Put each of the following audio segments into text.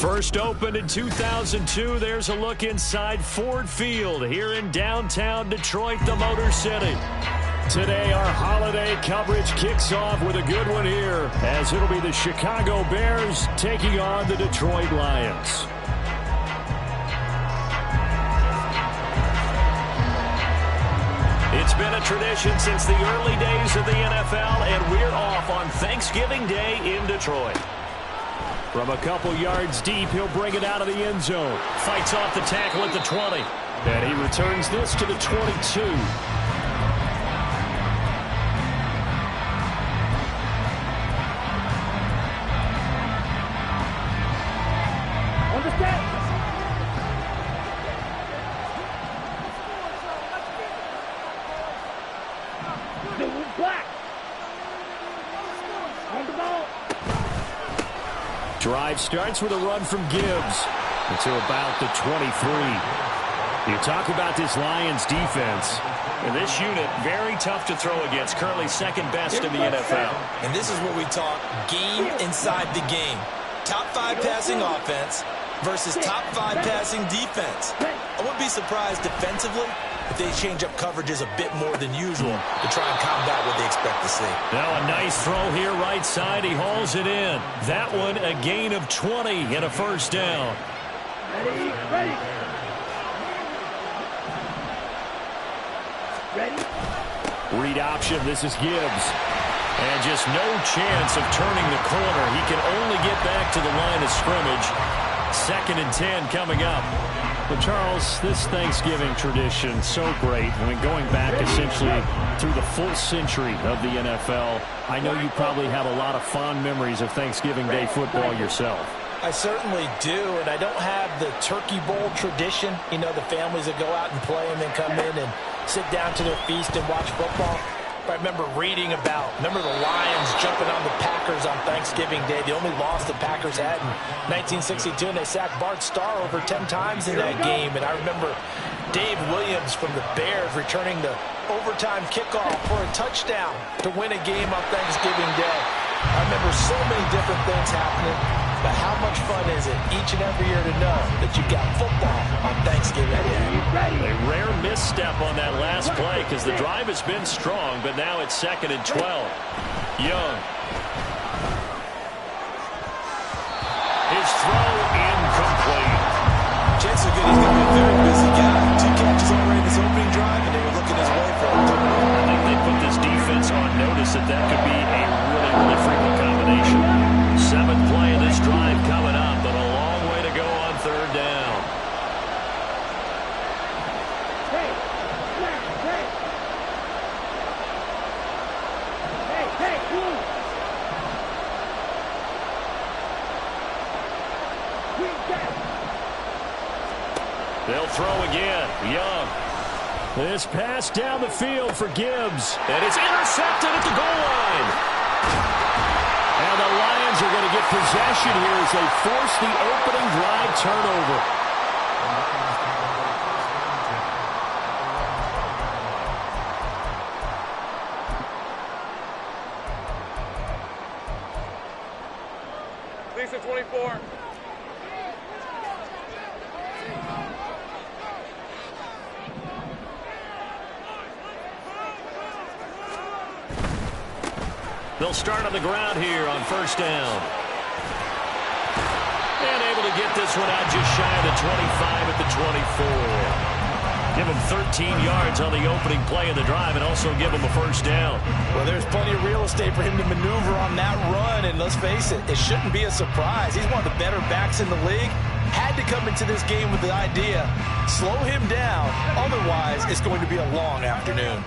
First opened in 2002, there's a look inside Ford Field here in downtown Detroit, the Motor City. Today, our holiday coverage kicks off with a good one here, as it'll be the Chicago Bears taking on the Detroit Lions. It's been a tradition since the early days of the NFL, and we're off on Thanksgiving Day in Detroit. From a couple yards deep, he'll bring it out of the end zone. Fights off the tackle at the 20. And he returns this to the 22. Drive starts with a run from Gibbs to about the 23. You talk about this Lions defense. And this unit, very tough to throw against. Currently second best in the NFL. And this is where we talk game inside the game. Top 5 passing offense versus top 5 passing defense. I wouldn't be surprised defensively if they change up coverages a bit more than usual to try and combat what they expect to see. Now a nice throw here right side. He hauls it in. That one a gain of 20 and a first down. Ready. Read option. This is Gibbs. And just no chance of turning the corner. He can only get back to the line of scrimmage. 2nd and 10 coming up. But Charles, this Thanksgiving tradition, so great. I mean, going back essentially through the full century of the NFL, I know you probably have a lot of fond memories of Thanksgiving Day football yourself. I certainly do, and I don't have the Turkey Bowl tradition. You know, the families that go out and play and then come in and sit down to their feast and watch football. I remember reading about, the Lions jumping on the Packers on Thanksgiving Day. The only loss the Packers had in 1962, and they sacked Bart Starr over 10 times in that game. And I remember Dave Williams from the Bears returning the overtime kickoff for a touchdown to win a game on Thanksgiving Day. I remember so many different things happening, but how much fun is it each and every year to know that you got football on Thanksgiving Day? A rare misstep on that last play because the drive has been strong, but now it's 2nd and 12. Young. His throw incomplete. Chances are good he's going to be a very busy guy. 2 catches already in this opening drive, and they were looking his way for a third. I think they put this defense on notice that could be a really frequent combination. 7th play of this drive coming up, but a long way to go on 3rd down. They'll throw again. Young. This pass down the field for Gibbs. And it's intercepted at the goal line. And the Lions are going to get possession here as they force the opening drive turnover. Lisa 24. They'll start on the ground here on 1st down. And able to get this one out just shy of the 25 at the 24. Give him 13 yards on the opening play of the drive and also give him a first down. Well, there's plenty of real estate for him to maneuver on that run, and let's face it, it shouldn't be a surprise. He's one of the better backs in the league. Had to come into this game with the idea, slow him down, otherwise it's going to be a long afternoon.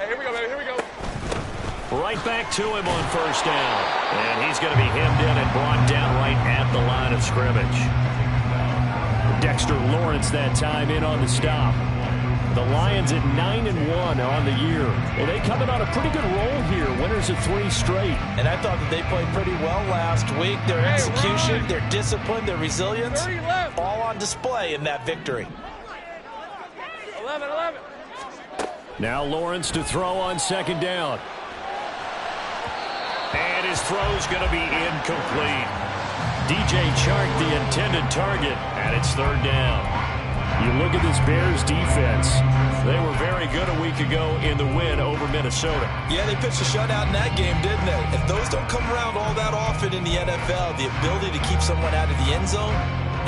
Here we go, baby. Here we go. Right back to him on 1st down. And he's going to be hemmed in and brought down right at the line of scrimmage. Dexter Lawrence that time in on the stop. The Lions at 9-1 on the year. Well, they coming on a pretty good roll here. Winners of 3 straight. And I thought that they played pretty well last week. Their execution, their discipline, their resilience, all on display in that victory. 11. Now Lawrence to throw on 2nd down. His throw's going to be incomplete. DJ Chark, the intended target, and it's third down. You look at this Bears defense. They were very good a week ago in the win over Minnesota. Yeah, they pitched a shutout in that game, didn't they? And those don't come around all that often in the NFL. The ability to keep someone out of the end zone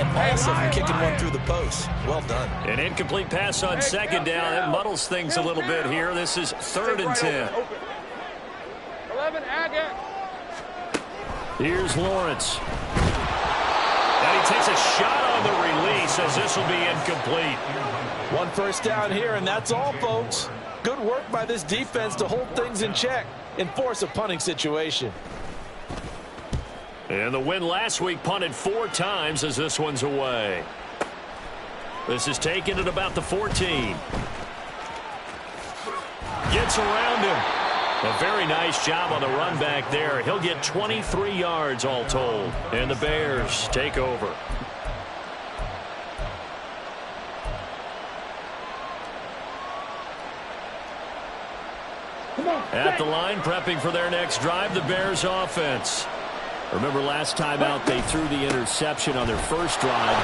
and also kicking one through the post. Well done. An incomplete pass on second down. It muddles things a little bit here. This is 3rd and 10. 11, Agate. Here's Lawrence. And he takes a shot on the release as this will be incomplete. 1 first down here, and that's all, folks. Good work by this defense to hold things in check and force a punting situation. And the win last week punted 4 times as this one's away. This is taken at about the 14. Gets around him. A very nice job on the run back there. He'll get 23 yards all told. And the Bears take over. At the line, prepping for their next drive, the Bears offense. Remember last time out, they threw the interception on their first drive.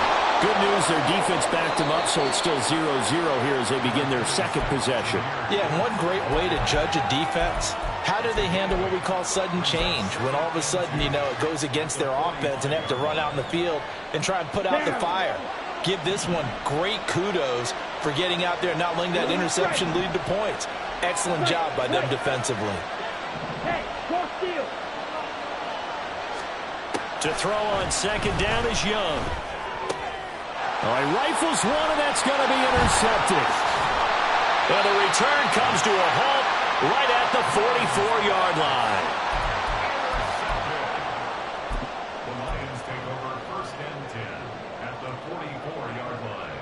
Good news, their defense backed them up, so it's still 0-0 here as they begin their second possession. Yeah, and one great way to judge a defense, how do they handle what we call sudden change? When all of a sudden, you know, it goes against their offense and they have to run out in the field and try and put out the fire. Give this one great kudos for getting out there and not letting that interception lead to points. Excellent job by them defensively. To throw on second down is Young. All right, rifles one, and that's going to be intercepted. And the return comes to a halt right at the 44-yard line. The Lions take over 1st and 10 at the 44-yard line.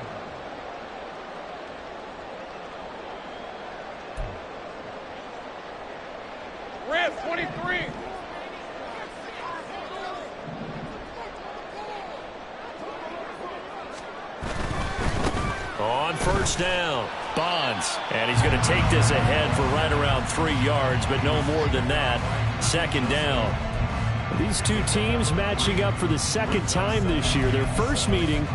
Rams, 23. On first down, Bonds. And he's going to take this ahead for right around 3 yards, but no more than that. Second down. These two teams matching up for the second time this year. Their first meeting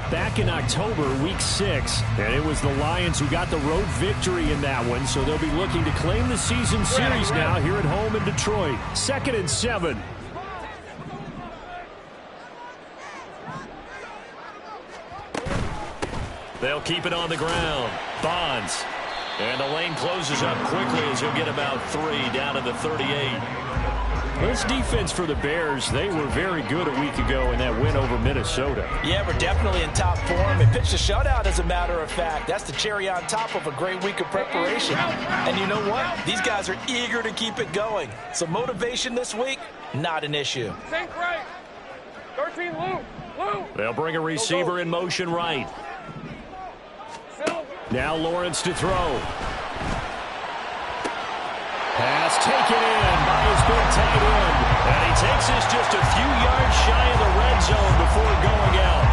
back in October, week 6. And it was the Lions who got the road victory in that one, so they'll be looking to claim the season series now here at home in Detroit. 2nd and 7. They'll keep it on the ground. Bonds. And the lane closes up quickly as he'll get about 3 down to the 38. This defense for the Bears, they were very good a week ago in that win over Minnesota. Yeah, we're definitely in top form. They pitched a shutout, as a matter of fact. That's the cherry on top of a great week of preparation. And you know what? These guys are eager to keep it going. So motivation this week, not an issue. Sink right. 13, Lou. They'll bring a receiver in motion right. Now Lawrence to throw. Pass taken in by his big tight end. And he takes this just a few yards shy of the red zone before going out.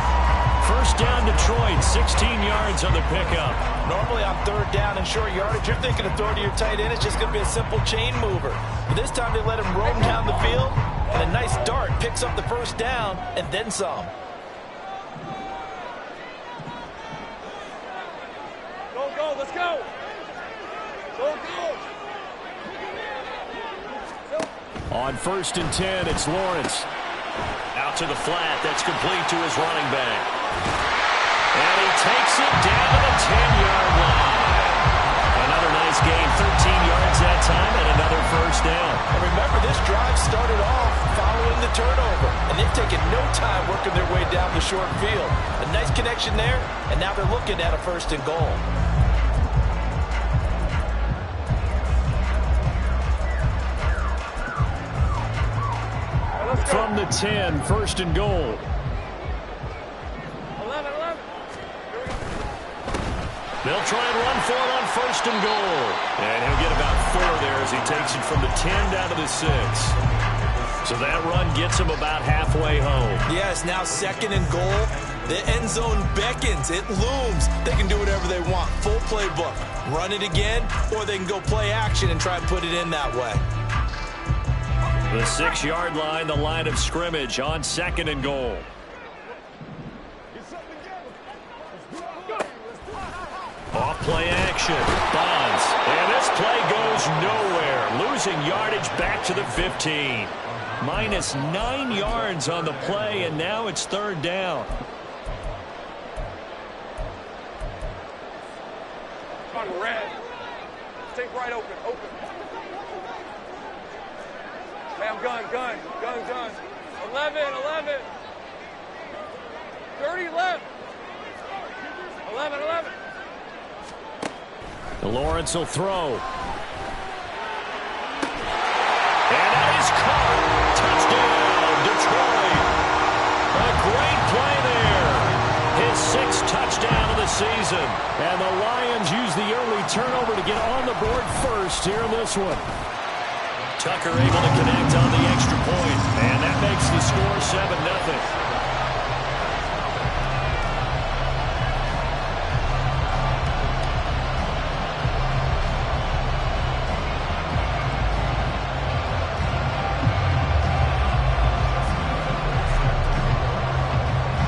First down Detroit, 16 yards on the pickup. Normally on 3rd down and short yardage, you're thinking of throwing to your tight end. It's just going to be a simple chain mover. But this time they let him roam down the field. And a nice dart picks up the first down and then some. Go, let's go. Go. On 1st and 10, it's Lawrence. Out to the flat. That's complete to his running back. And he takes it down to the 10-yard line. Another nice gain, 13 yards that time, and another first down. And remember, this drive started off following the turnover, and they've taken no time working their way down the short field. A nice connection there, and now they're looking at a 1st and goal. From the 10, 1st and goal. 11. They'll try and run for it on 1st and goal. And he'll get about 4 there as he takes it from the 10 down to the 6. So that run gets him about halfway home. Yes, now 2nd and goal. The end zone beckons. It looms. They can do whatever they want. Full playbook. Run it again, or they can go play action and try and put it in that way. The 6-yard line, the line of scrimmage on 2nd and goal. Off play action. Bonds. And this play goes nowhere. Losing yardage back to the 15. Minus 9 yards on the play, and now it's 3rd down. On red. Take right open. Bam, gun. 11. 30 left. 11. Lawrence will throw. And that is caught. Touchdown, Detroit. A great play there. His 6th touchdown of the season. And the Lions use the early turnover to get on the board first here in this one. Tucker able to connect on the extra point. And that makes the score 7-0.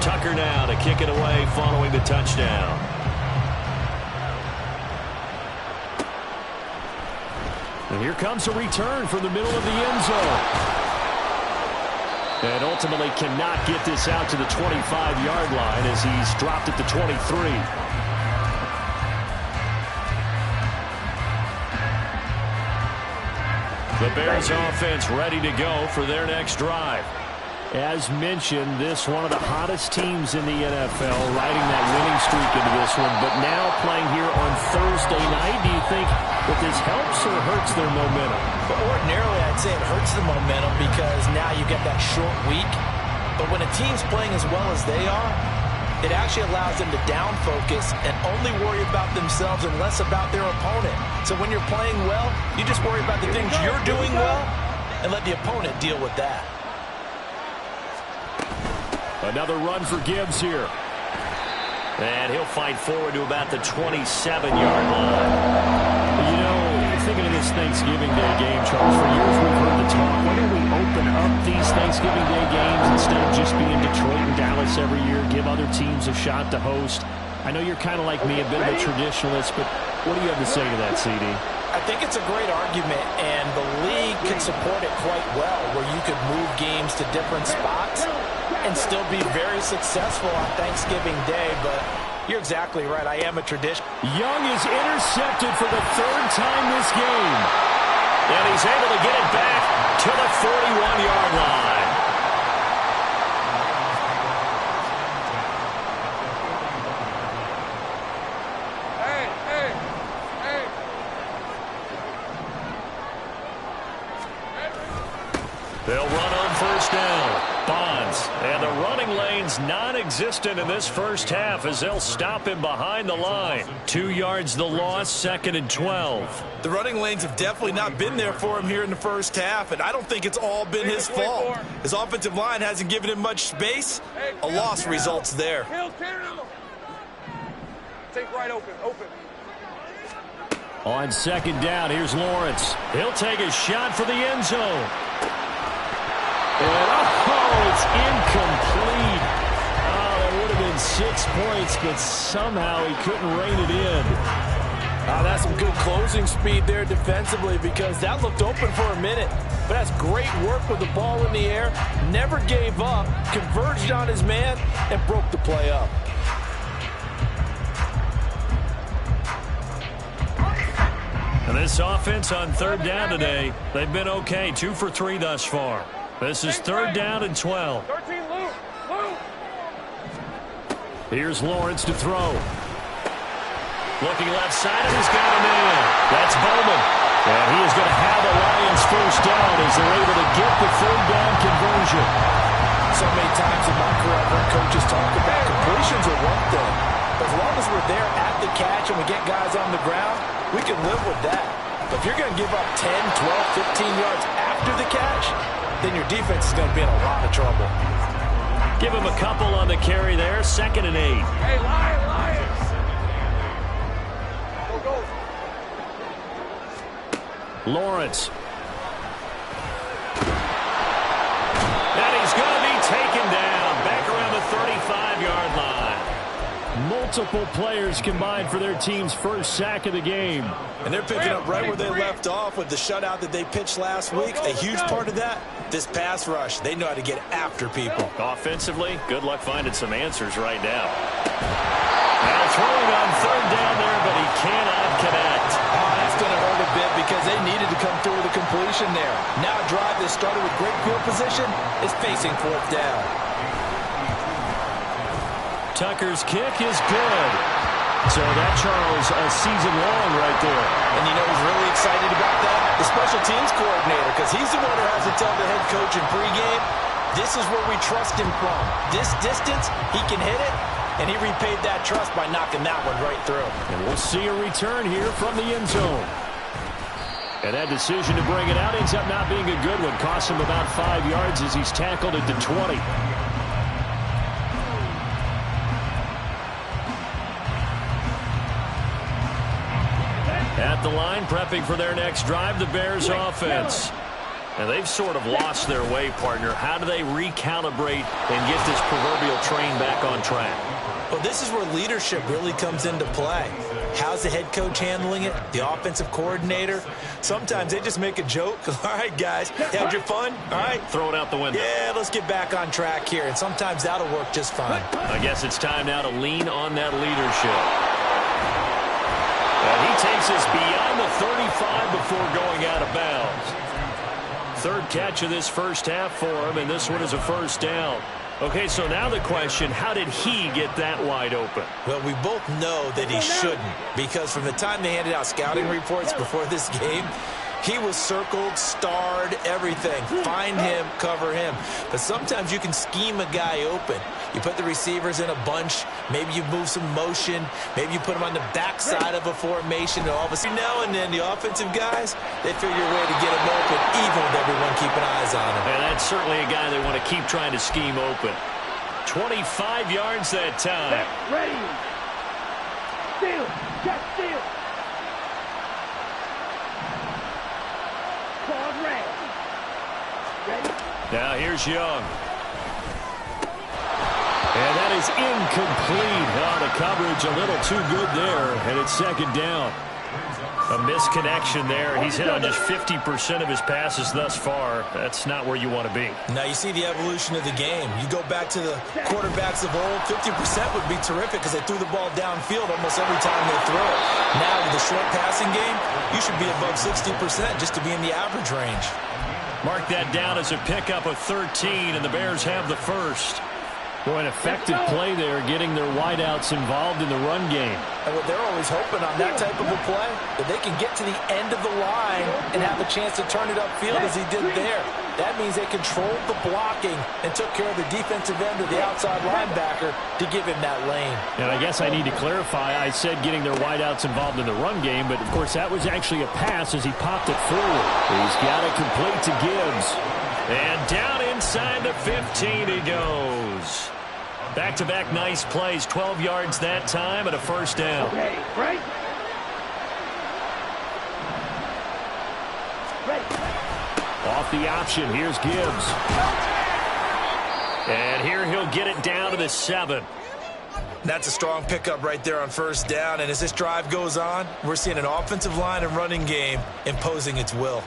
Tucker now to kick it away following the touchdown. And here comes a return from the middle of the end zone. And ultimately cannot get this out to the 25-yard line as he's dropped at the 23. The Bears offense ready to go for their next drive. As mentioned, this one of the hottest teams in the NFL, riding that winning streak into this one, but now playing here on Thursday night. Do you think that this helps or hurts their momentum? But ordinarily, I'd say it hurts the momentum because now you get that short week. But when a team's playing as well as they are, it actually allows them to down focus and only worry about themselves and less about their opponent. So when you're playing well, you just worry about the things you're doing well and let the opponent deal with that. Another run for Gibbs here. And he'll fight forward to about the 27-yard line. You know, thinking of this Thanksgiving Day game, Charles, for years we've heard the talk, why don't we open up these Thanksgiving Day games instead of just being Detroit and Dallas every year, give other teams a shot to host? I know you're kind of like me, a bit of a traditionalist, but what do you have to say to that, CD? I think it's a great argument, and the league can support it quite well, where you could move games to different spots and still be very successful on Thanksgiving Day, but you're exactly right. I am a tradition. Young is intercepted for the 3rd time this game. And he's able to get it back to the 41-yard line. They'll run on 1st down. Bonds. And the running lane's non-existent in this first half as they'll stop him behind the line. 2 yards the loss, 2nd and 12. The running lanes have definitely not been there for him here in the first half, and I don't think it's all been his fault. His offensive line hasn't given him much space. A loss results there. Take right open. On 2nd down, here's Lawrence. He'll take a shot for the end zone. And it's incomplete. That would have been 6 points, but somehow he couldn't rein it in. That's some good closing speed there defensively because that looked open for a minute. But that's great work with the ball in the air. Never gave up, converged on his man, and broke the play up. And this offense on 3rd down today, they've been okay. 2 for 3 thus far. This is 3rd down and 12. 13, Luke. Here's Lawrence to throw. Looking left side, and he's got a man. That's Bowman. And he is going to have the Lions 1st down as they're able to get the 3rd down conversion. So many times in my career, I've heard coaches talk about completions are one thing. As long as we're there at the catch and we get guys on the ground, we can live with that. But if you're going to give up 10, 12, 15 yards after the catch, then your defense is going to be in a lot of trouble. Give him a couple on the carry there. 2nd and 8. Hey, Lions. Go. Multiple players combined for their team's first sack of the game. And they're picking up right where they left off with the shutout that they pitched last week. A huge part of that, this pass rush. They know how to get after people. Offensively, good luck finding some answers right now. Now throwing on third down there, but he cannot connect. Oh, that's going to hurt a bit because they needed to come through with a completion there. Now a drive that started with great field position is facing fourth down. Tucker's kick is good. So that, Charles, a season long right there. And you know who's really excited about that? The special teams coordinator, because he's the one who has to tell the head coach in pregame, this is where we trust him from. This distance, he can hit it, and he repaid that trust by knocking that one right through. And we'll see a return here from the end zone. And that decision to bring it out ends up not being a good one. Costs him about 5 yards as he's tackled at the 20. At the line, prepping for their next drive, the Bears offense. And they've sort of lost their way, partner. How do they recalibrate and get this proverbial train back on track? Well, this is where leadership really comes into play. How's the head coach handling it? The offensive coordinator? Sometimes they just make a joke. All right, guys, had your fun? All right. Throw it out the window. Yeah, let's get back on track here. And sometimes that'll work just fine. I guess it's time now to lean on that leadership. And he takes us beyond the 35 before going out of bounds. Third catch of this first half for him, and this one is a first down. Okay, so now the question, how did he get that wide open? Well, we both know that he shouldn't, because from the time they handed out scouting reports before this game, he was circled, starred, everything. Find him, cover him. But sometimes you can scheme a guy open. You put the receivers in a bunch. Maybe you move some motion. Maybe you put them on the backside of a formation. And all of a sudden, now and then, the offensive guys, they figure a way to get him open, even with everyone keeping eyes on him. And that's certainly a guy they want to keep trying to scheme open. 25 yards that time. Ready. Steal. Just steal. Now here's Young. And that is incomplete. Oh, the coverage a little too good there, and it's second down. A misconnection there. He's hit on just 50% of his passes thus far. That's not where you want to be. Now you see the evolution of the game. You go back to the quarterbacks of old, 50% would be terrific because they threw the ball downfield almost every time they throw it. Now with the short passing game, you should be above 60% just to be in the average range. Mark that down as a pickup of 13, and the Bears have the first. Boy, an effective play there, getting their wideouts involved in the run game. And what they're always hoping on that type of a play, that they can get to the end of the line and have a chance to turn it upfield as he did there. That means they controlled the blocking and took care of the defensive end of the outside linebacker to give him that lane. And I guess I need to clarify, I said getting their wideouts involved in the run game, but of course that was actually a pass as he popped it forward. He's got it complete to Gibbs. And down inside the 15 he goes. Back-to-back nice plays, 12 yards that time and a first down. Okay, right. Off the option, here's Gibbs. And here he'll get it down to the 7. That's a strong pickup right there on first down, and as this drive goes on, we're seeing an offensive line and running game imposing its will.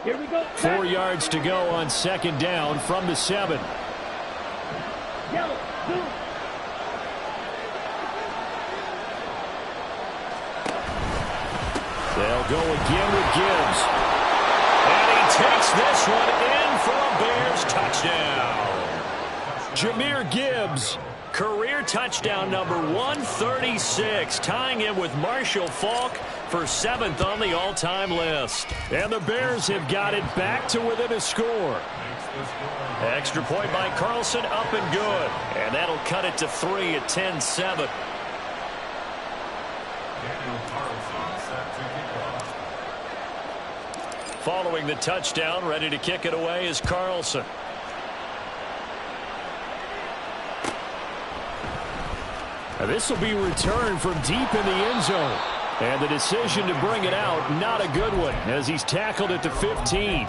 Here we go. 4 yards to go on second down from the 7. Yellow, blue. They'll go again with Gibbs. And he takes this one in for a Bears touchdown. Jahmyr Gibbs, career touchdown number 136, tying him with Marshall Faulk for 7th on the all-time list. And the Bears have got it back to within a score. Extra point by Carlson, up and good. And that'll cut it to 3 at 10-7. Following the touchdown, ready to kick it away is Carlson. Now this will be returned from deep in the end zone. And the decision to bring it out, not a good one, as he's tackled at the 15.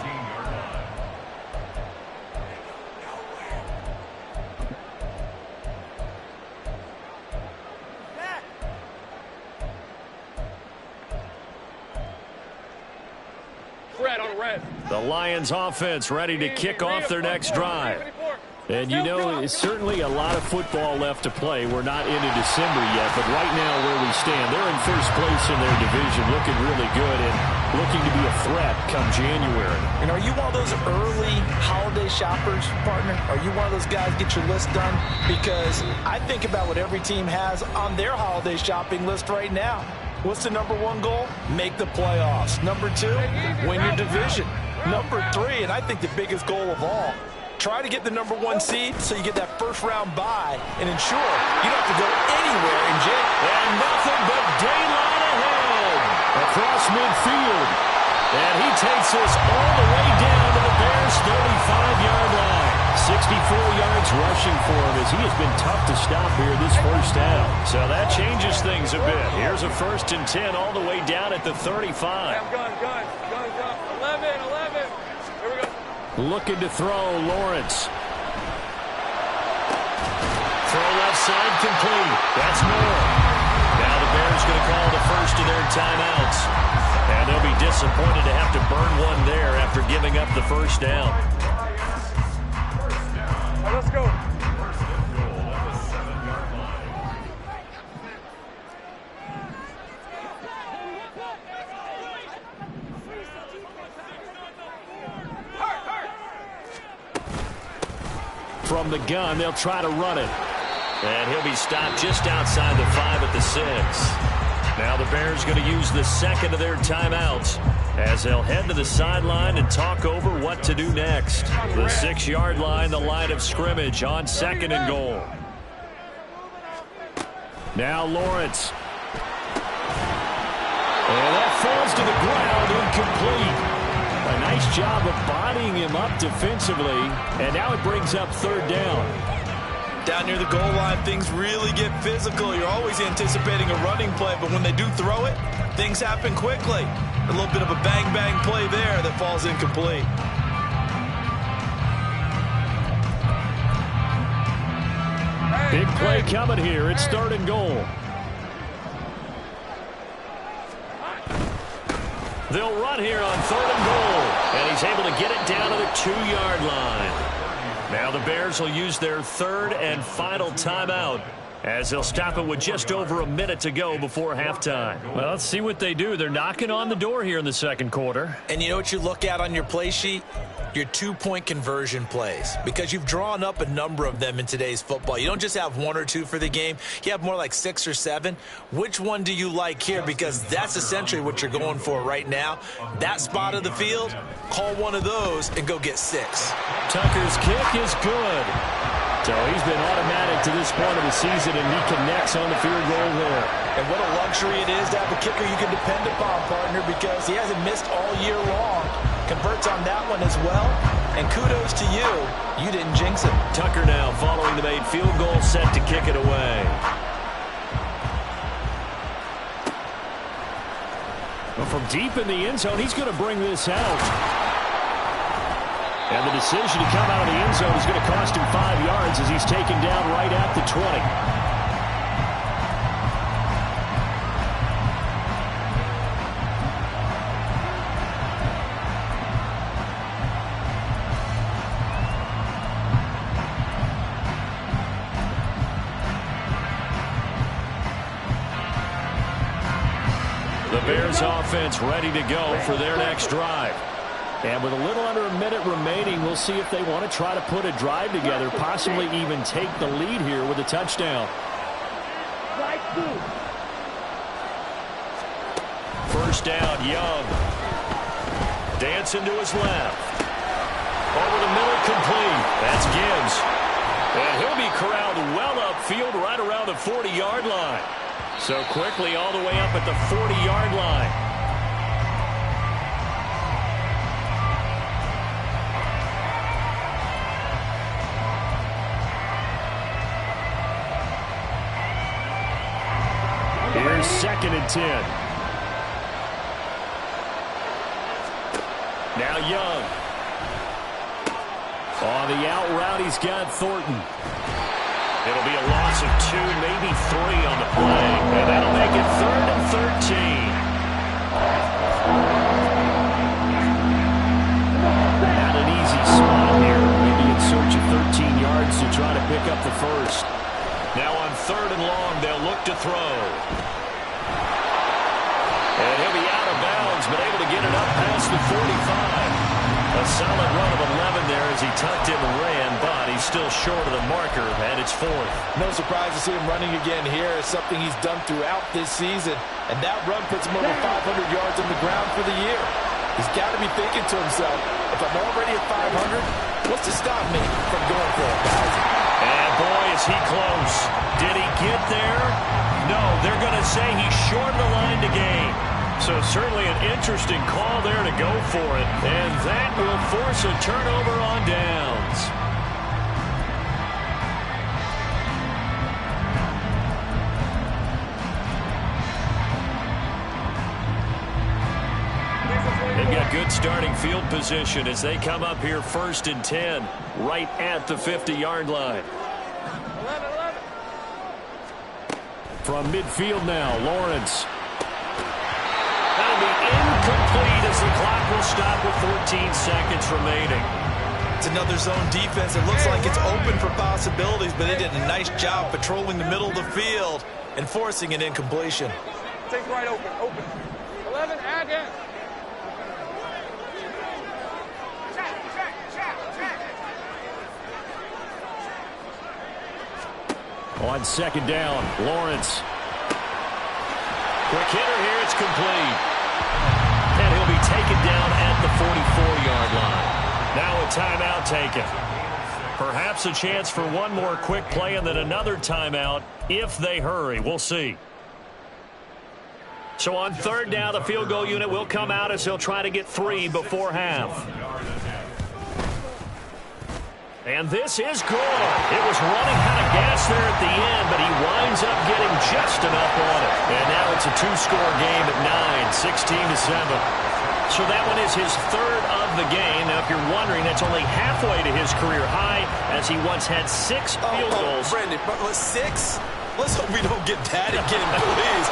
The Lions offense ready to kick off their next drive. And you know, it's certainly a lot of football left to play. We're not into December yet, but right now where we stand, they're in first place in their division, looking really good and looking to be a threat come January. And are you one of those early holiday shoppers, partner? Are you one of those guys get your list done? Because I think about what every team has on their holiday shopping list right now. What's the number one goal? Make the playoffs. Number two, win your division. Number three, and I think the biggest goal of all, try to get the number one seed so you get that first round bye and ensure you don't have to go anywhere in jail. And nothing but daylight ahead across midfield. And he takes us all the way down to the Bears' 35-yard line. 64 yards rushing for him as he has been tough to stop here this first half. So that changes things a bit. Here's a 1st and 10 all the way down at the 35. Gun. 11. Here we go. Looking to throw, Lawrence. Throw left side complete. That's more. Now the Bears going to call the first of their timeouts. And they'll be disappointed to have to burn one there after giving up the first down. All right, let's go. First and goal at the 7-yard line. From the gun, they'll try to run it. And he'll be stopped just outside the 5 at the 6. Now the Bears going to use the second of their timeouts as they'll head to the sideline and talk over what to do next. The 6-yard line, the line of scrimmage on 2nd and goal. Now Lawrence. And that falls to the ground, incomplete. A nice job of bodying him up defensively, and now it brings up 3rd down. Down near the goal line, things really get physical. You're always anticipating a running play, but when they do throw it, things happen quickly. A little bit of a bang-bang play there that falls incomplete. Big play coming here. It's 3rd and goal. They'll run here on 3rd and goal, and he's able to get it down to the 2-yard line. Now the Bears will use their 3rd and final timeout as they'll stop it with just over a minute to go before halftime. Well, let's see what they do. They're knocking on the door here in the 2nd quarter. And you know what you look at on your play sheet? Your 2-point conversion plays, because you've drawn up a number of them in today's football. You don't just have 1 or 2 for the game. You have more like 6 or 7. Which one do you like here? Because that's essentially what you're going for right now. That spot of the field, call one of those and go get 6. Tucker's kick is good. So he's been automatic to this point of the season, and he connects on the field goal there. And what a luxury it is to have a kicker you can depend upon, partner, because he hasn't missed all year long. Converts on that one as well. And kudos to you. You didn't jinx him. Tucker now following the made field goal, set to kick it away. Well, from deep in the end zone, he's going to bring this out. And the decision to come out of the end zone is going to cost him 5 yards as he's taken down right at the 20. The Bears offense ready to go for their next drive. And with a little under a minute remaining, we'll see if they want to try to put a drive together, possibly even take the lead here with a touchdown. First down, Young. Dancing to his left. Over the middle, complete. That's Gibbs. And he'll be corralled well upfield right around the 40-yard line. So quickly all the way up at the 40-yard line. Here's 2nd and 10. Now Young. On the out route, he's got Thornton. It'll be a loss of 2, maybe 3 on the play. And that'll make it 3rd and 13. Not an easy spot here. Maybe in search of 13 yards to try to pick up the first. Now on 3rd and long, they'll look to throw. And he'll be out of bounds, but able to get it up past the 45. A solid run of 11 there as he tucked in and ran, but he's still short of the marker, and it's 4th. No surprise to see him running again here. It's something he's done throughout this season, and that run puts him over 500 yards on the ground for the year. He's got to be thinking to himself, if I'm already at 500, what's to stop me from going for 1,000? And boy, is he close. Did he get there? No, they're going to say he's short of the line to gain. So certainly an interesting call there to go for it. And that will force a turnover on downs. They've got good starting field position as they come up here 1st and 10, right at the 50-yard line. 11. From midfield now, Lawrence. That'll be incomplete as the clock will stop with 14 seconds remaining. It's another zone defense. It looks like it's open for possibilities, but they did a nice job patrolling the middle of the field and forcing an incompletion. Take right open. 11, again. On 2nd down, Lawrence. Quick hitter here, it's complete. And he'll be taken down at the 44-yard line. Now a timeout taken. Perhaps a chance for one more quick play and then another timeout if they hurry. We'll see. So on 3rd down, the field goal unit will come out as they'll try to get 3 before half. And this is good. It was running out of gas there at the end, but he winds up getting just enough on it. And now it's a 2-score game at 9, 16-7. So that one is his 3rd of the game. Now, if you're wondering, that's only halfway to his career high, as he once had 6 field goals. Brandon, 6? Let's hope we don't get that again, please.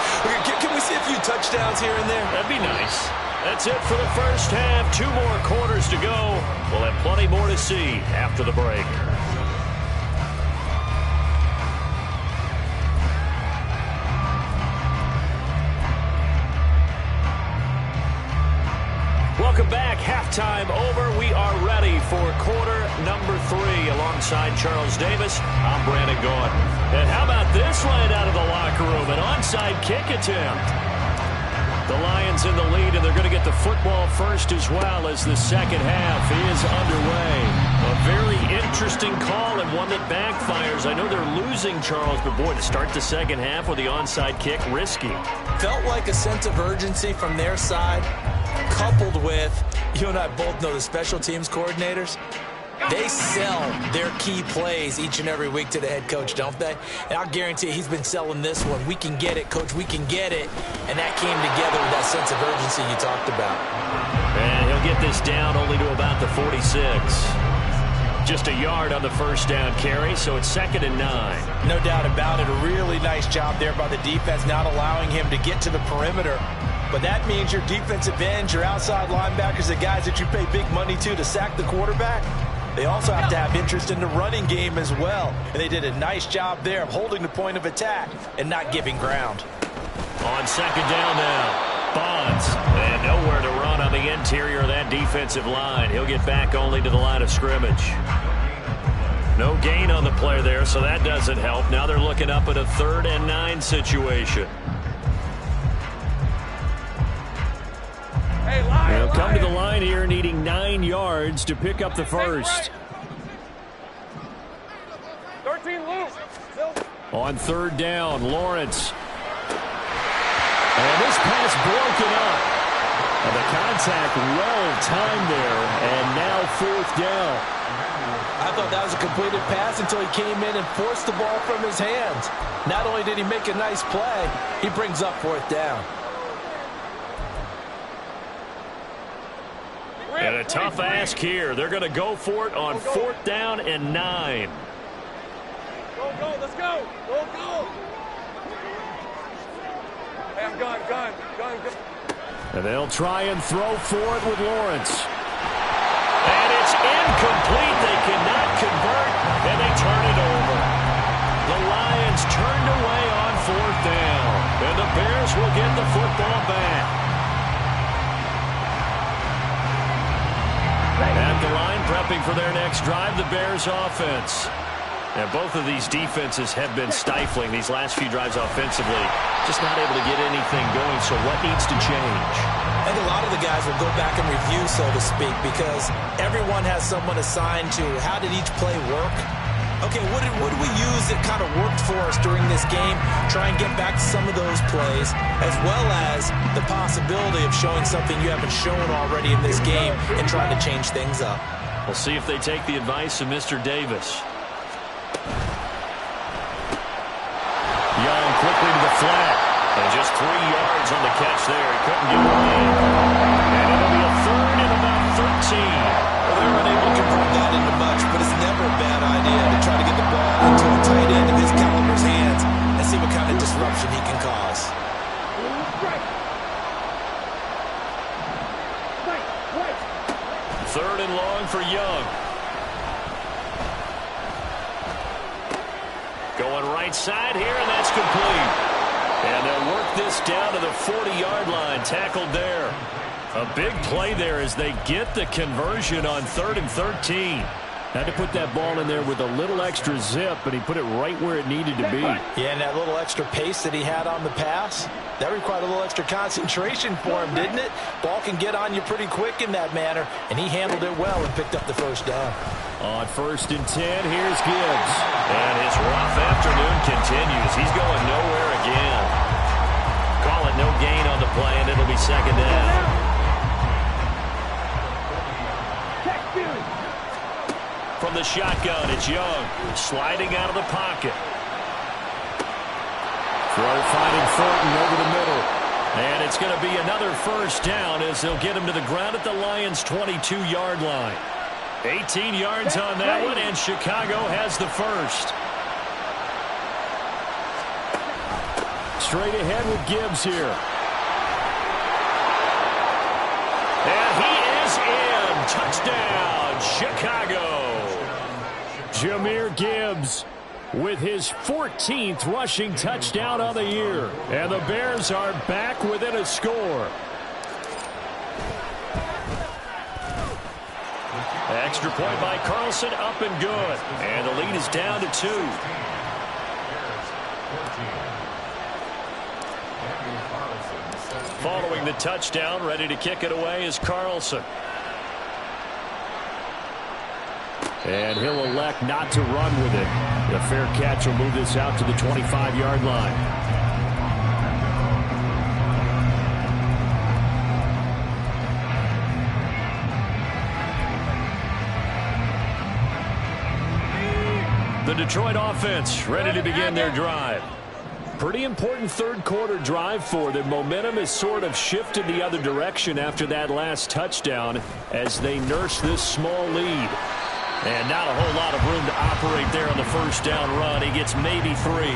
Can we see a few touchdowns here and there? That'd be nice. That's it for the first half. 2 more quarters to go. We'll have plenty more to see after the break. Welcome back. Halftime over. We are ready for quarter number 3. Alongside Charles Davis, I'm Brandon Gaudin. And how about this right out of the locker room? An onside kick attempt. The Lions in the lead, and they're going to get the football first as well as the second half is underway. A very interesting call and one that backfires. I know they're losing, Charles, but boy, to start the second half with the onside kick, risky. Felt like a sense of urgency from their side, coupled with, you and I both know the special teams coordinators. They sell their key plays each and every week to the head coach, don't they? And I'll guarantee you he's been selling this one. We can get it, coach, we can get it. And that came together with that sense of urgency you talked about. And he'll get this down only to about the 46. Just a yard on the first down carry, so it's 2nd and 9. No doubt about it. A really nice job there by the defense, not allowing him to get to the perimeter. But that means your defensive ends, your outside linebackers, the guys that you pay big money to sack the quarterback, they also have to have interest in the running game as well. And they did a nice job there of holding the point of attack and not giving ground. On 2nd down now, Bonds. And nowhere to run on the interior of that defensive line. He'll get back only to the line of scrimmage. No gain on the play there, so that doesn't help. Now they're looking up at a 3rd and 9 situation. They'll come to the line here needing 9 yards to pick up the first. 13 loose. On 3rd down, Lawrence. And this pass broken up. And the contact well timed there, and now 4th down. I thought that was a completed pass until he came in and forced the ball from his hands. Not only did he make a nice play, he brings up 4th down. And And a tough ask here. They're going to go for it on 4th down and 9. Go, go, let's go. Go, go. Hey, I'm gun. And they'll try and throw for it with Lawrence. And it's incomplete. They cannot convert, and they turn it over. The Lions turned away on 4th down, and the Bears will get the football back. At the line, prepping for their next drive, the Bears offense. And both of these defenses have been stifling these last few drives offensively. Just not able to get anything going, so what needs to change? I think a lot of the guys will go back and review, so to speak, because everyone has someone assigned to how did each play work. Okay, what did we use that kind of worked for us during this game? Try and get back to some of those plays, as well as the possibility of showing something you haven't shown already in this game and trying to change things up. We'll see if they take the advice of Mr. Davis. Young quickly to the flat. And just 3 yards on the catch there. He couldn't get away. And it'll be a 3rd and about 13. Well, they were unable to convert that into much, but it's never a bad idea to try to get the ball into a tight end of his caliber's hands and see what kind of disruption he can cause. Third and long for Young. Going right side here, and that's complete. And they'll work this down to the 40-yard line. Tackled there. A big play there as they get the conversion on 3rd and 13. Had to put that ball in there with a little extra zip, but he put it right where it needed to be. Yeah, and that little extra pace that he had on the pass, that required a little extra concentration for him, didn't it? Ball can get on you pretty quick in that manner, and he handled it well and picked up the 1st down. On 1st and 10, here's Gibbs. And his rough afternoon continues. He's going nowhere again. Call it no gain on the play, and it'll be 2nd down. From the shotgun, it's Young. Sliding out of the pocket. Throw finding Thornton over the middle. And it's going to be another 1st down as they'll get him to the ground at the Lions' 22-yard line. 18 yards on that one, and Chicago has the 1st. Straight ahead with Gibbs here. And he is in. Touchdown, Chicago. Jahmyr Gibbs with his 14th rushing touchdown of the year. And the Bears are back within a score. Extra point by Carlson, up and good. And the lead is down to 2. Following the touchdown, ready to kick it away is Carlson. And he'll elect not to run with it. The fair catch will move this out to the 25-yard line. The Detroit offense ready to begin their drive. Pretty important 3rd quarter drive for them. Momentum has sort of shifted the other direction after that last touchdown as they nurse this small lead. And not a whole lot of room to operate there on the 1st down run. He gets maybe 3.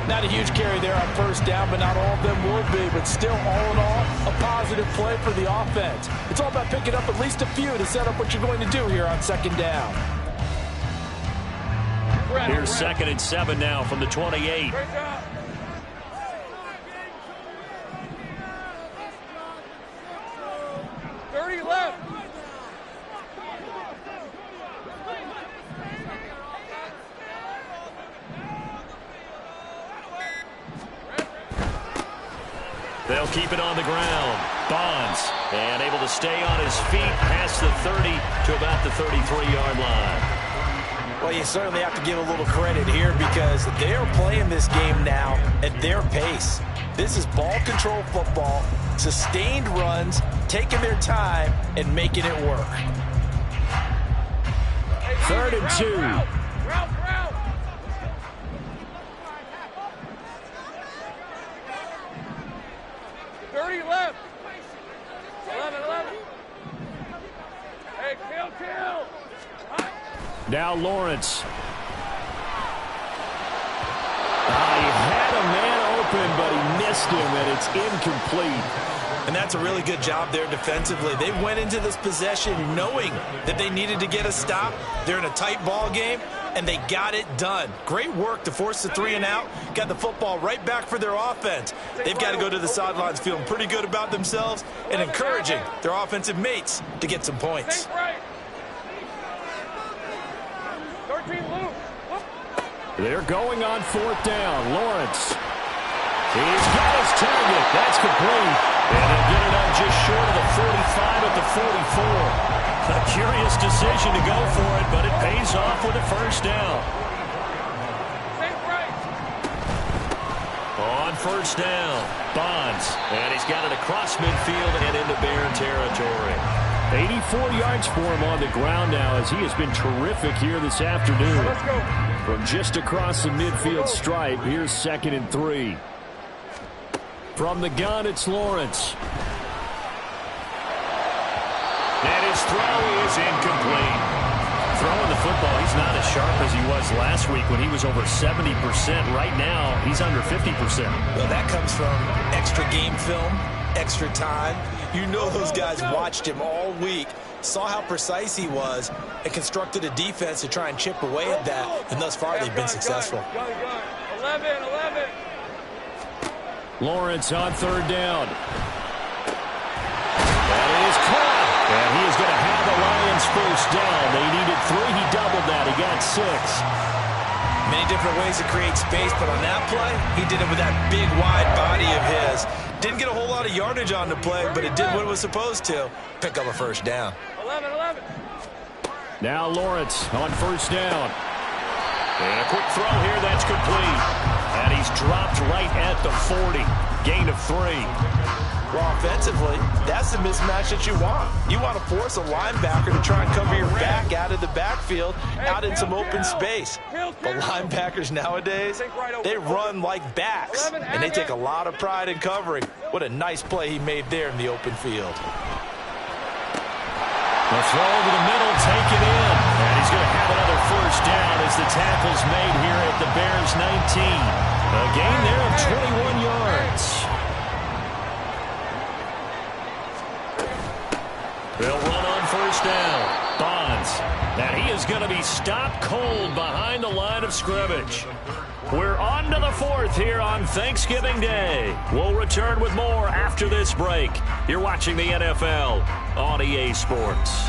Not a huge carry there on 1st down, but not all of them will be. But still, all in all, a positive play for the offense. It's all about picking up at least a few to set up what you're going to do here on 2nd down. Here's 2nd and 7 now from the 28. Great job. Left. They'll keep it on the ground. Bonds, and able to stay on his feet past the 30 to about the 33-yard line. Well, you certainly have to give a little credit here because they're playing this game now at their pace. This is ball control football, sustained runs, taking their time, and making it work. 3rd and 2. Route. 30 left. 11. Hey, kill. Now Lawrence. He had a man open, but he missed him, and it's incomplete. And that's a really good job there defensively. They went into this possession knowing that they needed to get a stop. They're in a tight ball game, and they got it done. Great work to force the 3 and out. Got the football right back for their offense. They've got to go to the sidelines feeling pretty good about themselves and encouraging their offensive mates to get some points. 13 loose. They're going on 4th down. Lawrence. He's got his target. That's complete. And they'll get it up just short of the 45 at the 44. A curious decision to go for it, but it pays off with a first down. On first down, Bonds. And he's got it across midfield and into Bear territory. 84 yards for him on the ground now, as he has been terrific here this afternoon. Let's go. From just across the midfield stripe, here's 2nd and 3. From the gun, it's Lawrence. And his throw is incomplete. Throwing the football, he's not as sharp as he was last week when he was over 70%. Right now, he's under 50%. Well, that comes from extra game film, extra time. You know those guys watched him all week, saw how precise he was, and constructed a defense to try and chip away at that. And thus far, they've been successful. 11. Lawrence on 3rd down. That is caught. And he is going to have the Lions first down. They needed 3. He doubled that. He got 6. Many different ways to create space, but on that play, he did it with that big, wide body of his. Didn't get a whole lot of yardage on the play, but it did what it was supposed to. Pick up a first down. 11. Now Lawrence on 1st down. And a quick throw here. That's complete. And he's dropped right at the 40. Gain of 3. Well, offensively, that's the mismatch that you want. You want to force a linebacker to try and cover your back out of the backfield, out in some open space. But linebackers nowadays, they run like backs, and they take a lot of pride in covering. What a nice play he made there in the open field. The throw over the middle, taken in. And he's going to have another first down as the tackle's made here at the Bears 19. A gain there of 21 yards. They'll run on first down. Bonds. And he is going to be stopped cold behind the line of scrimmage. We're on to the 4th here on Thanksgiving Day. We'll return with more after this break. You're watching the NFL on EA Sports.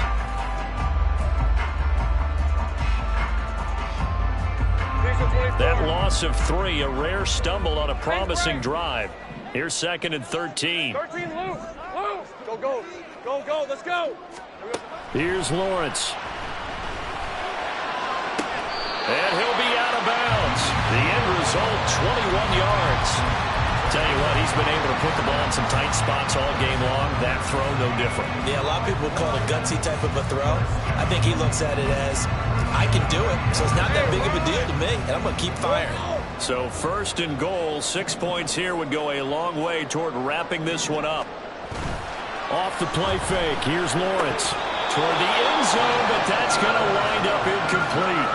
That loss of 3, a rare stumble on a promising drive. Here's 2nd and 13. 13 loose. Go. Let's go. Here's Lawrence. And he'll be out of bounds. The end result, 21 yards. Tell you what, he's been able to put the ball in some tight spots all game long. That throw, no different. Yeah, a lot of people would call it a gutsy type of a throw. I think he looks at it as, I can do it, so it's not that big of a deal to me, and I'm going to keep firing. So 1st and goal, 6 points here would go a long way toward wrapping this one up. Off the play fake, here's Lawrence. Toward the end zone, but that's going to wind up incomplete.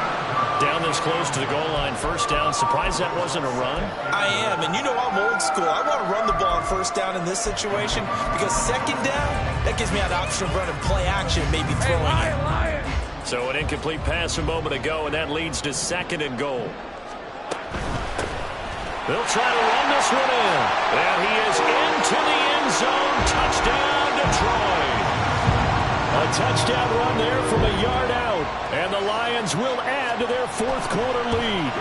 Down this close to the goal line, first down. Surprised that wasn't a run? I am, and you know I'm old school. I want to run the ball on first down in this situation because 2nd down, that gives me an option of running play action, maybe throwing it. So an incomplete pass a moment ago, and that leads to 2nd and goal. They'll try to run this one in. And he is into the end zone. Touchdown, Detroit. A touchdown run there from a yard out. And the Lions will add to their 4th quarter lead.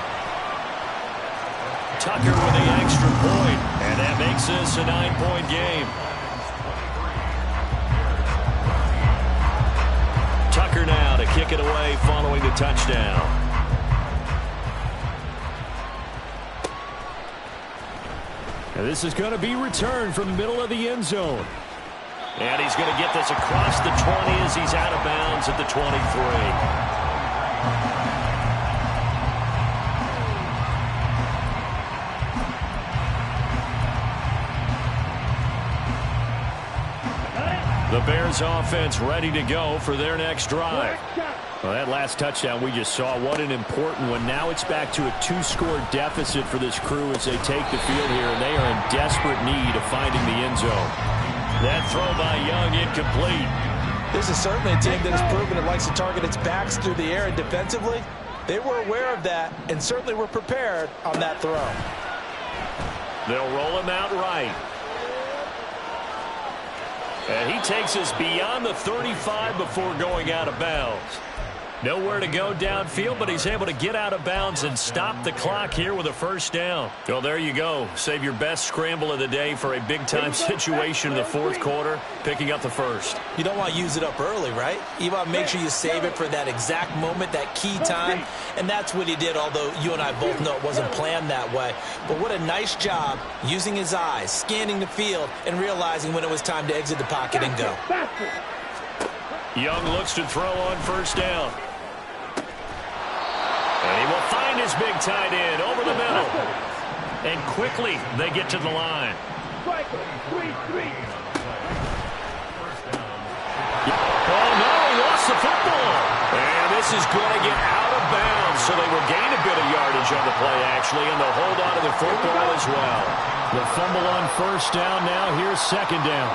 Tucker with the extra point. And that makes this a 9-point game. Tucker now to kick it away following the touchdown. And this is going to be returned from the middle of the end zone. And he's going to get this across the 20 as he's out of bounds at the 23. The Bears offense ready to go for their next drive. Well, that last touchdown we just saw, what an important one. Now it's back to a 2-score deficit for this crew as they take the field here, and they are in desperate need of finding the end zone. That throw by Young incomplete. This is certainly a team that has proven it likes to target its backs through the air, and defensively, they were aware of that and certainly were prepared on that throw. They'll roll him out right. And he takes us beyond the 35 before going out of bounds. Nowhere to go downfield, but he's able to get out of bounds and stop the clock here with a first down. Well, there you go. Save your best scramble of the day for a big-time situation in the fourth quarter, picking up the first. You don't want to use it up early, right? You want to make sure you save it for that exact moment, that key time, and that's what he did, although you and I both know it wasn't planned that way. But what a nice job using his eyes, scanning the field, and realizing when it was time to exit the pocket and go. Young looks to throw on first down. And he will find his big tight end over the middle. And quickly they get to the line. Oh, no, he lost the football. And this is going to get out of bounds, so they will gain a bit of yardage on the play, actually, and they'll hold on to the football as well. The fumble on first down now. Here's second down.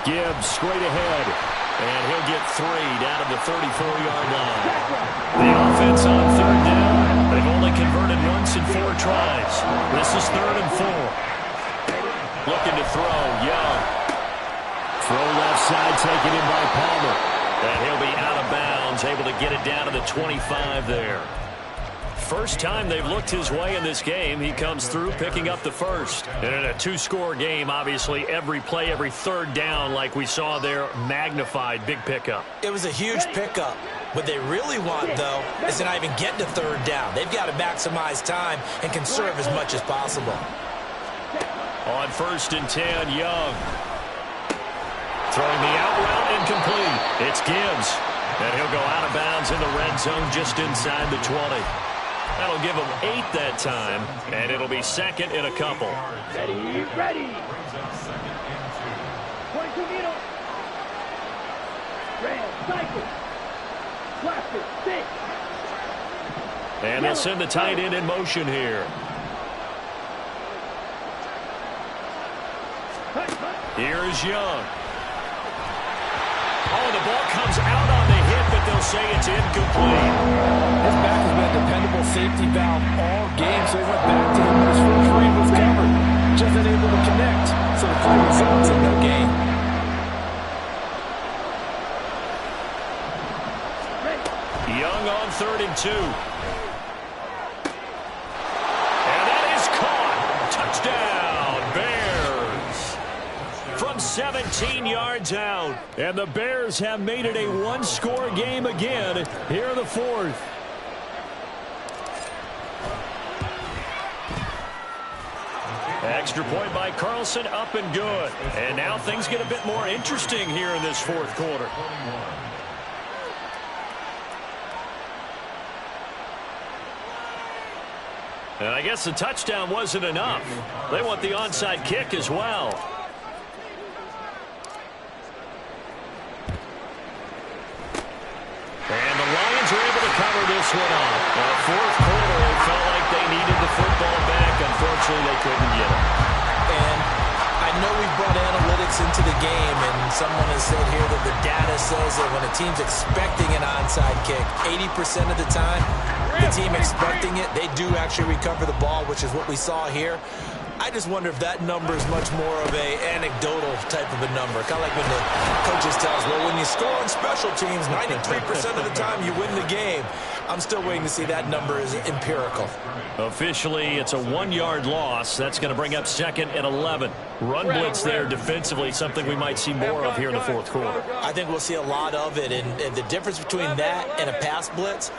Gibbs straight ahead, and he'll get 3 down to the 34-yard line. The offense on third down. They've only converted once in 4 tries. This is 3rd and 4. Looking to throw, Young. Throw left side, taken in by Palmer. And he'll be out of bounds, able to get it down to the 25 there. First time they've looked his way in this game, he comes through picking up the first. And in a 2-score game, obviously every play, every third down like we saw there, magnified, big pickup. It was a huge pickup. What they really want, though, is to not even get to third down. They've got to maximize time and conserve as much as possible. On 1st and 10, Young. Throwing the out route incomplete. It's Gibbs. And he'll go out of bounds in the red zone just inside the 20. That'll give him 8 that time, and it'll be 2nd and a couple. Ready. Point to middle. Red, cycle. Plastic, 6. And they'll send the tight end in motion here. Here's Young. Oh, the ball comes out on the hit, but they'll say it's incomplete. His back has been a dependable safety valve all game, so he went back to him when his first read was covered. Just unable to connect, so the play results in no gain. Young on 3rd and 2. And that is caught. Touchdown, Bears. From 17 yards out. And the Bears have made it a 1-score game again here in the 4th. Extra point by Carlson, up and good. And now things get a bit more interesting here in this 4th quarter. And I guess the touchdown wasn't enough. They want the onside kick as well. And the Lions are able to cover this one up. Now, 4th quarter, it felt like they needed the football back. Unfortunately, they couldn't get it. And I know we brought analytics into the game, and someone has said here that the data says that when a team's expecting an onside kick, 80% of the time, the team expecting it, they do actually recover the ball, which is what we saw here. I just wonder if that number is much more of a anecdotal type of a number. Kind of like when the coaches tell us, well, when you score on special teams, 93% of the time you win the game. I'm still waiting to see that number is empirical. Officially, it's a 1-yard loss. That's going to bring up 2nd and 11. Run blitz there defensively, something we might see more of here in the 4th quarter. I think we'll see a lot of it, and the difference between that and a pass blitz,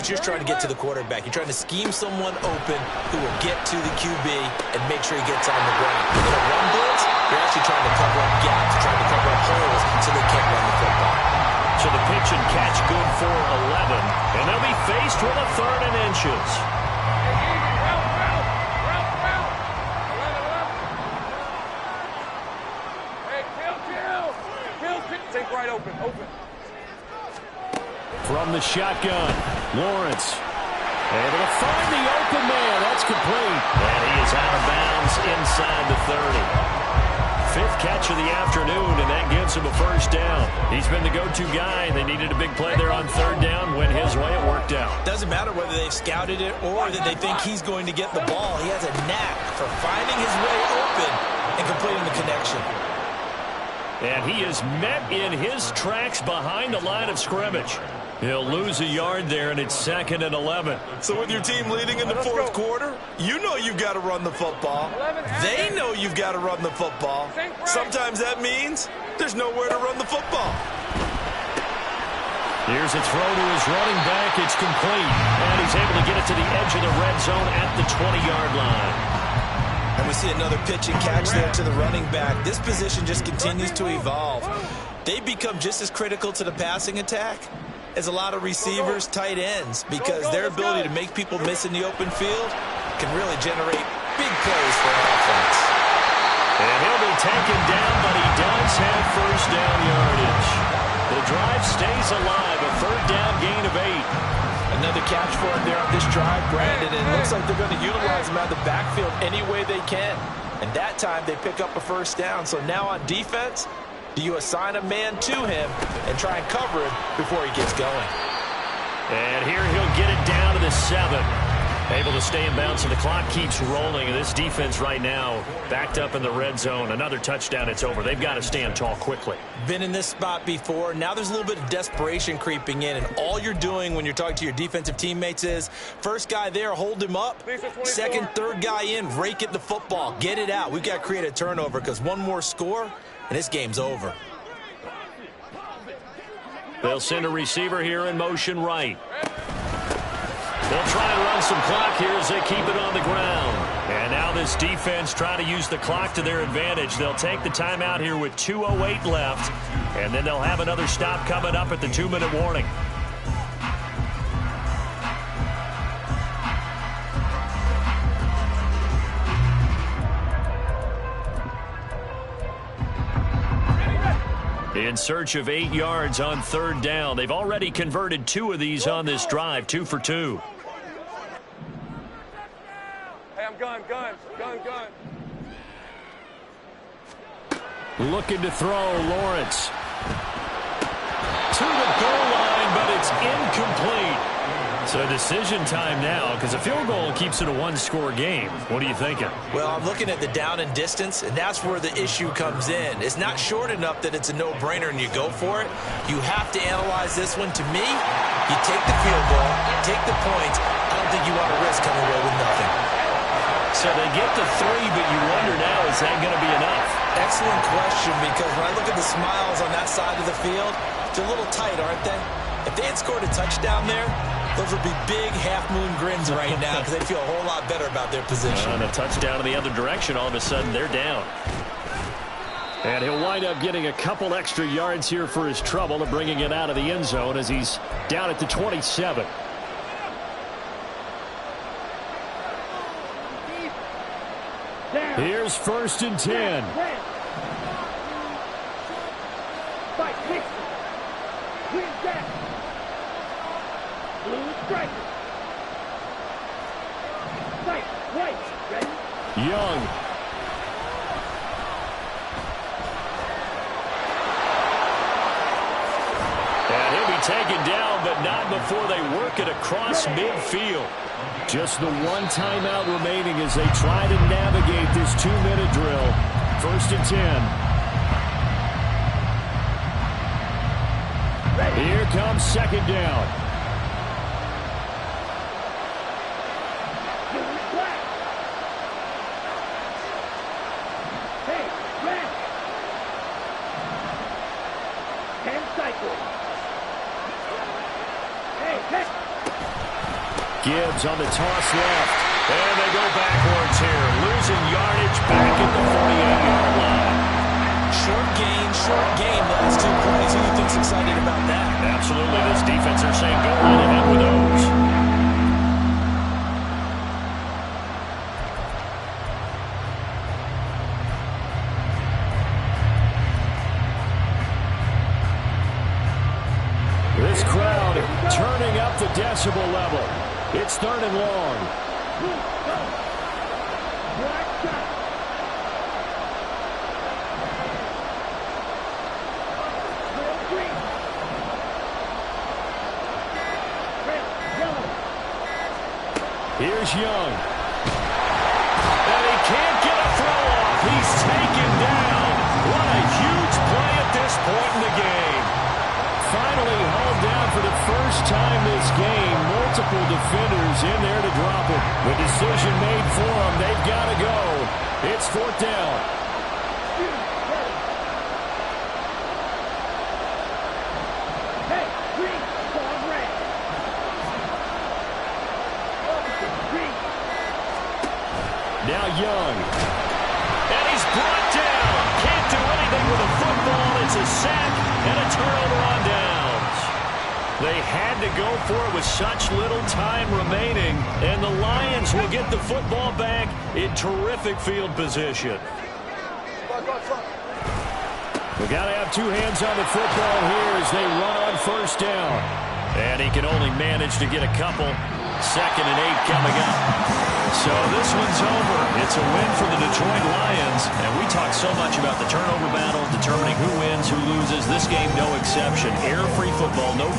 you're trying to get to the quarterback. You're trying to scheme someone open who will get to the QB and make sure he gets on the ground. In a run blitz, you're actually trying to cover up gaps, trying to cover up holes so they can't run the football. So the pitch and catch good for 11, and they'll be faced with a 3rd and inches. Open, open. From the shotgun, Lawrence. Able to find the open man. That's complete. And he is out of bounds inside the 30. Fifth catch of the afternoon, and that gives him a first down. He's been the go-to guy. They needed a big play there on third down. Went his way. It worked out. Doesn't matter whether they've scouted it or that they think he's going to get the ball. He has a knack for finding his way open and completing the connection. And he is met in his tracks behind the line of scrimmage. He'll lose a yard there, and it's 2nd and 11. So with your team leading in the fourth quarter, you know you've got to run the football. They know you've got to run the football. Sometimes that means there's nowhere to run the football. Here's a throw to his running back. It's complete. And he's able to get it to the edge of the red zone at the 20-yard line. And we see another pitch and catch there to the running back. This position just continues to evolve. They've become just as critical to the passing attack as a lot of receivers, tight ends, because their ability to make people miss in the open field can really generate big plays for an offense. And he'll be taken down, but he does have first down yardage. The drive stays alive, a third down gain of 8. Another catch for him there on this drive, Brandon. And it looks like they're going to utilize him out of the backfield any way they can. And that time they pick up a first down. So now on defense, do you assign a man to him and try and cover him before he gets going? And here he'll get it down to the 7. Able to stay in bounds, so the clock keeps rolling. And this defense right now backed up in the red zone. Another touchdown, it's over. They've got to stand tall quickly. Been in this spot before. Now there's a little bit of desperation creeping in. And all you're doing when you're talking to your defensive teammates is, first guy there, hold him up. Second, third guy in, rake at the football. Get it out. We've got to create a turnover because one more score, and this game's over. They'll send a receiver here in motion right. They'll try and run some clock here as they keep it on the ground. And now this defense trying to use the clock to their advantage. They'll take the timeout here with 2:08 left. And then they'll have another stop coming up at the 2-minute warning. In search of 8 yards on third down. They've already converted 2 of these on this drive, 2 for 2. Hey, I'm gun. Looking to throw, Lawrence. To the goal line, but it's incomplete. So decision time now, because a field goal keeps it a one-score game. What are you thinking? Well, I'm looking at the down and distance, and that's where the issue comes in. It's not short enough that it's a no-brainer and you go for it. You have to analyze this one. To me, you take the field goal, take the points. I don't think you want to risk coming away with nothing. So they get the 3, but you wonder now, is that going to be enough? Excellent question, because when I look at the smiles on that side of the field, they're a little tight, aren't they? If they had scored a touchdown there, those would be big half-moon grins right now because they feel a whole lot better about their position. And a touchdown in the other direction, all of a sudden they're down. And he'll wind up getting a couple extra yards here for his trouble of bringing it out of the end zone as he's down at the 27. Here's 1st and 10. Fight, kick. Clean down. Blue striker. Fight, white. Ready? Young. And he'll be taken down, but not before they work it across midfield. Just the one timeout remaining as they try to navigate this 2-minute drill. 1st and 10. Here comes 2nd down. Hey, red. 10 cycles. Hey, heck. Gibbs on the toss left. And they go backwards here. Losing yardage back at the 48-yard line. Short gain, last 2 plays. Who do you think's excited about that? Absolutely. This defense are saying go right ahead with those. decibel level. It's 3rd and long. Here's Young. And he can't get a throw off. He's taken down. What a huge play at this point in the game. Finally hauled down for the first time this game. Multiple defenders in there to drop him. The decision made for them. They've got to go. It's 4th down. Hey, green, ball red. Green. Now Young. And he's brought down. Can't do anything with a football. It's a sack and a turnover on downs. They had to go for it with such little time remaining. And the Lions will get the football back in terrific field position. We've got to have 2 hands on the football here as they run on 1st down. And he can only manage to get a couple. 2nd and 8 coming up. So this one's over. It's a win for the Detroit Lions. And we talk so much about the turnover battle, determining who wins, who loses. This game, no exception. Error-free football, no